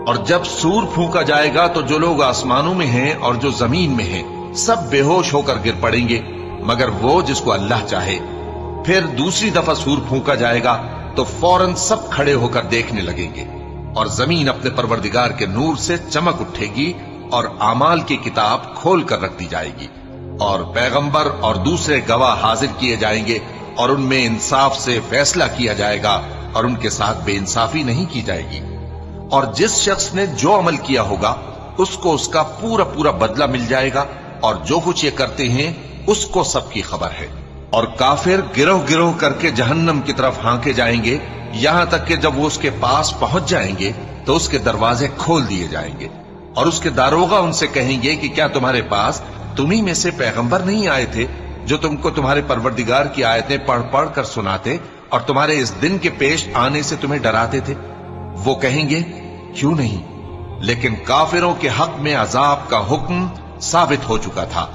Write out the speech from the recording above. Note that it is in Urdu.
اور جب سور پھونکا جائے گا تو جو لوگ آسمانوں میں ہیں اور جو زمین میں ہیں سب بے ہوش ہو کر گر پڑیں گے مگر وہ جس کو اللہ چاہے۔ پھر دوسری دفعہ سور پھونکا جائے گا تو فوراً سب کھڑے ہو کر دیکھنے لگیں گے، اور زمین اپنے پروردگار کے نور سے چمک اٹھے گی اور اعمال کی کتاب کھول کر رکھ دی جائے گی، اور پیغمبر اور دوسرے گواہ حاضر کیے جائیں گے، اور ان میں انصاف سے فیصلہ کیا جائے گا اور ان کے ساتھ بے انصافی نہیں کی جائے گی۔ اور جس شخص نے جو عمل کیا ہوگا اس کو اس کا پورا پورا بدلہ مل جائے گا، اور جو کچھ یہ کرتے ہیں اس کو سب کی خبر ہے۔ اور کافر گروہ گروہ کر کے جہنم کی طرف ہانکے جائیں گے، یہاں تک کہ جب وہ اس کے پاس پہنچ جائیں گے تو اس کے دروازے کھول دیے جائیں گے، اور اس کے داروغہ ان سے کہیں گے کہ کیا تمہارے پاس تمہیں میں سے پیغمبر نہیں آئے تھے جو تم کو تمہارے پروردگار کی آیتیں پڑھ پڑھ کر سناتے اور تمہارے اس دن کے پیش آنے سے تمہیں ڈراتے تھے؟ وہ کہیں گے کیوں نہیں، لیکن کافروں کے حق میں عذاب کا حکم ثابت ہو چکا تھا۔